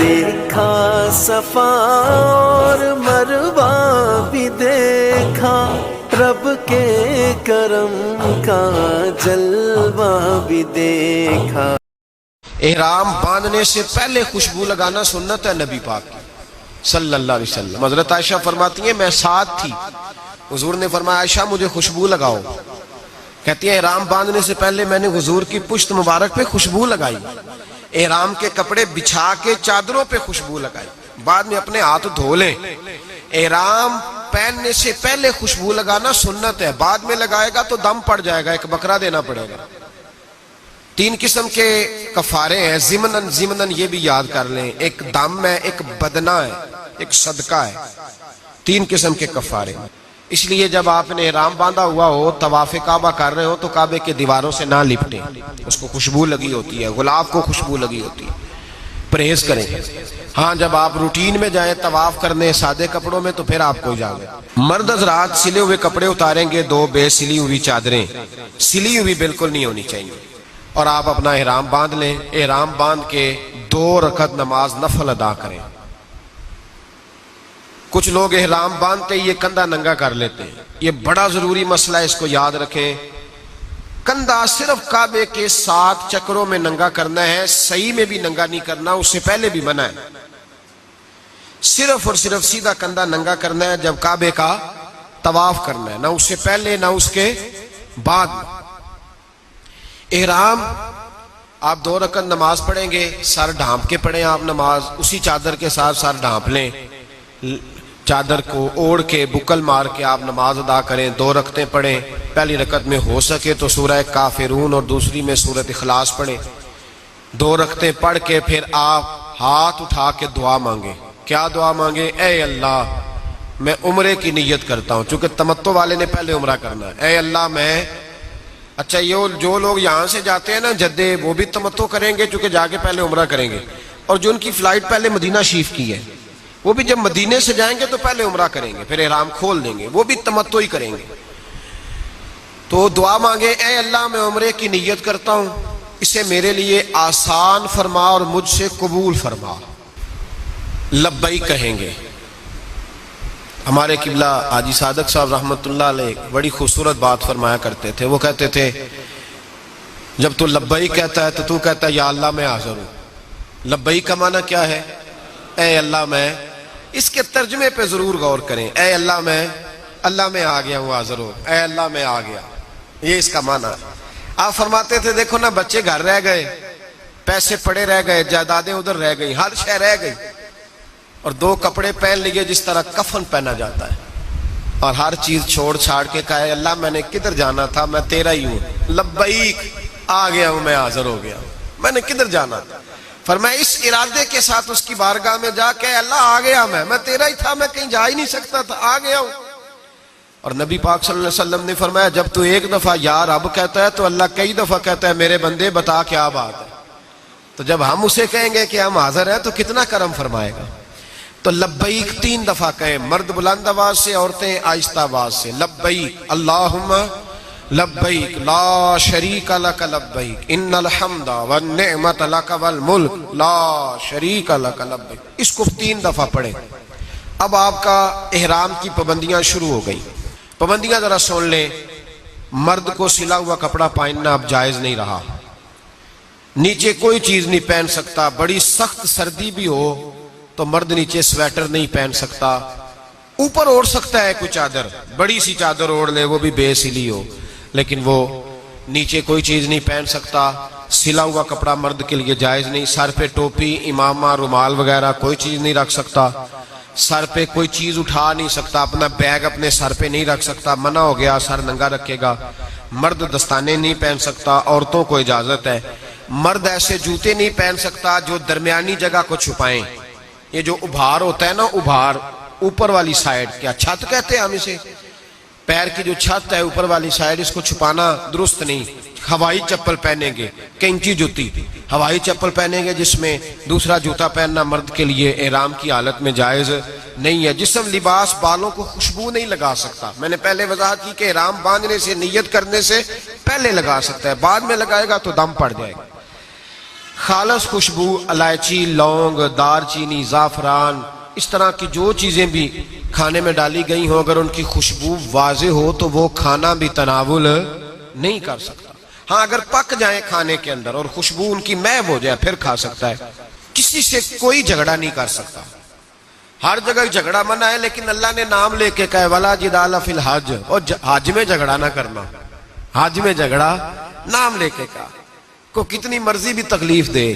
دیکھا صفا اور مروہ بھی دیکھا، رب کے کرم کا جلوہ بھی دیکھا۔ احرام باندھنے سے پہلے خوشبو لگانا سنت ہے نبی پاک کی صلی اللہ علیہ وسلم۔ حضرت عائشہ فرماتی ہیں میں ساتھ تھی، حضور نے فرمایا عائشہ مجھے خوشبو لگاؤ، کہتی ہیں احرام باندھنے سے پہلے میں نے حضور کی پشت مبارک پہ خوشبو لگائی، احرام کے کپڑے بچھا کے چادروں پہ خوشبو لگائی، بعد میں اپنے ہاتھ دھو لیں۔ احرام پہننے سے پہلے خوشبو لگانا سنت ہے، بعد میں لگائے گا تو دم پڑ جائے گا، ایک بکرا دینا پڑے گا۔ 3 قسم کے کفارے ہیں، ضمناً یہ بھی یاد کر لیں، ایک دم ہے، ایک بدنہ ہے، ایک صدقہ ہے، 3 قسم کے کفارے۔ اس لیے جب آپ نے احرام باندھا ہوا ہو، طواف کعبہ کر رہے ہو تو کعبے کے دیواروں سے نہ لپٹیں، اس کو خوشبو لگی ہوتی ہے، گلاب کو خوشبو لگی ہوتی ہے، پرہیز کریں۔ ہاں جب آپ روٹین میں جائیں طواف کرنے سادے کپڑوں میں تو پھر آپ کو اجازت۔ مرد حضرات سلے ہوئے کپڑے اتاریں گے، 2 بے سلی ہوئی چادریں، سلی ہوئی بالکل نہیں ہونی چاہیے، اور آپ اپنا احرام باندھ لیں۔ احرام باندھ کے 2 رکعت نماز نفل ادا کریں۔ کچھ لوگ احرام باندھتے یہ کندھا ننگا کر لیتے ہیں، یہ بڑا ضروری مسئلہ ہے، اس کو یاد رکھیں۔ کندھا صرف کعبے کے 7 چکروں میں ننگا کرنا ہے، صحیح میں بھی ننگا نہیں کرنا، اس سے پہلے بھی منع ہے۔ صرف اور صرف سیدھا کندھا ننگا کرنا ہے جب کعبے کا طواف کرنا ہے، نہ اس سے پہلے نہ اس کے بعد۔ احرام آپ 2 رکعت نماز پڑھیں گے، سر ڈھانپ کے پڑھیں آپ نماز، اسی چادر کے ساتھ سر ڈھانپ لیں، چادر کو اوڑھ کے بکل مار کے آپ نماز ادا کریں، 2 رکعتیں پڑھیں۔ پہلی رکعت میں ہو سکے تو سورہ کافرون اور دوسری میں سورۃ اخلاص پڑھیں۔ 2 رکعتیں پڑھ کے پھر آپ ہاتھ اٹھا کے دعا مانگیں۔ کیا دعا مانگیں؟ اے اللہ میں عمرے کی نیت کرتا ہوں، چونکہ تمتع والے نے پہلے عمرہ کرنا ہے۔ اے اللہ میں، اچھا یہ جو لوگ یہاں سے جاتے ہیں نا جدے، وہ بھی تمتع کریں گے چونکہ جا کے پہلے عمرہ کریں گے، اور جو ان کی فلائٹ پہلے مدینہ شریف کی ہے وہ بھی جب مدینے سے جائیں گے تو پہلے عمرہ کریں گے، پھر احرام کھول دیں گے، وہ بھی تمتع ہی کریں گے۔ تو دعا مانگے، اے اللہ میں عمرے کی نیت کرتا ہوں، اسے میرے لیے آسان فرما اور مجھ سے قبول فرما۔ لبیک کہیں گے۔ ہمارے قبلہ حاجی صادق صاحب رحمۃ اللہ علیہ بڑی خوبصورت بات فرمایا کرتے تھے، وہ کہتے تھے جب تو لبیک کہتا ہے تو تو کہتا ہے یا اللہ میں حاضر ہوں۔ لبیک کا معنی کیا ہے؟ اے اللہ میں، اس کے ترجمے پہ ضرور غور کریں، اے اللہ میں آ گیا ہوں، حاضر ہوں، اے اللہ میں آ گیا، یہ اس کا معنی ہے۔ آپ فرماتے تھے دیکھو نا بچے گھر رہ گئے، پیسے پڑے رہ گئے، جائیدادیں ادھر رہ گئی، ہر شے رہ گئی، اور 2 کپڑے پہن لیے جس طرح کفن پہنا جاتا ہے، اور ہر چیز چھوڑ چھاڑ کے کہا ہے اللہ میں نے کدھر جانا تھا، میں تیرا ہی ہوں، لبیک آ گیا ہوں، میں حاضر ہو گیا، میں نے کدھر جانا تھا۔ فرمایا اس ارادے کے ساتھ اس کی بارگاہ میں جا کے اللہ آ گیا، میں تیرا ہی تھا، میں کہیں جا ہی نہیں سکتا تھا، آ گیا ہوں۔ اور نبی پاک صلی اللہ علیہ وسلم نے فرمایا جب تو ایک دفعہ یا رب کہتا ہے تو اللہ کئی دفعہ کہتا ہے میرے بندے بتا کیا بات ہے۔ تو جب ہم اسے کہیں گے کہ ہم حاضر ہیں تو کتنا کرم فرمائے گا۔ تو لبیک 3 دفعہ کہیں، مرد بلند آواز سے، عورتیں آہستہ آواز سے، لبیک اللہم لبیک لا شریک لک لبیک ان الحمد والنعمت لک والملک لا شریک لک لبیک۔ اس کو 3 دفعہ پڑھیں۔ اب آپ کا احرام کی پابندیاں شروع ہو گئی۔ پابندیاں ذرا سن لیں۔ مرد کو سلا ہوا کپڑا پہننا اب جائز نہیں رہا، نیچے کوئی چیز نہیں پہن سکتا، بڑی سخت سردی بھی ہو تو مرد نیچے سویٹر نہیں پہن سکتا، اوپر اوڑھ سکتا ہے کوئی چادر، بڑی سی چادر اوڑھ لے وہ بھی بے سلی ہو، لیکن وہ نیچے کوئی چیز نہیں پہن سکتا۔ سلا ہوا کپڑا مرد کے لیے جائز نہیں، سر پہ ٹوپی، امامہ، رومال وغیرہ کوئی چیز نہیں رکھ سکتا، سر پہ کوئی چیز اٹھا نہیں سکتا، اپنا بیگ اپنے سر پہ نہیں رکھ سکتا، منع ہو گیا، سر ننگا رکھے گا۔ مرد دستانے نہیں پہن سکتا، عورتوں کو اجازت ہے۔ مرد ایسے جوتے نہیں پہن سکتا جو درمیانی جگہ کو چھپائیں، یہ جو ابھار ہوتا ہے نا، ابھار اوپر والی سائیڈ، کیا چھت کہتے ہیں ہم اسے، پیر کی جو چھت ہے اوپر والی سائیڈ، اس کو چھپانا درست نہیں۔ ہوائی چپل پہنیں گے، کینچی جوتی، ہوائی چپل پہنیں گے جس میں دوسرا جوتا پہننا مرد کے لیے احرام کی حالت میں جائز نہیں ہے۔ جسم لباس بالوں کو خوشبو نہیں لگا سکتا، میں نے پہلے وضاحت کی کہ احرام باندھنے سے، نیت کرنے سے پہلے لگا سکتا ہے، بعد میں لگائے گا تو دم پڑ جائے گا۔ خالص خوشبو الائچی، لونگ، دار چینی، زعفران، اس طرح کی جو چیزیں بھی کھانے میں ڈالی گئی ہوں، اگر ان کی خوشبو واضح ہو تو وہ کھانا بھی تناول نہیں کر سکتا. ہاں اگر پک جائیں کھانے کے اندر اور خوشبو ان کی محو ہو جائے پھر کھا سکتا ہے. کسی سے کوئی جھگڑا نہیں کر سکتا. ہر جگہ جھگڑا منع ہے، لیکن اللہ نے نام لے کے کہا ولا جدال فی الحج، اور حج میں جھگڑا نہ کرنا. حج میں جھگڑا نام لے کے کہا. کو کتنی مرضی بھی تکلیف دے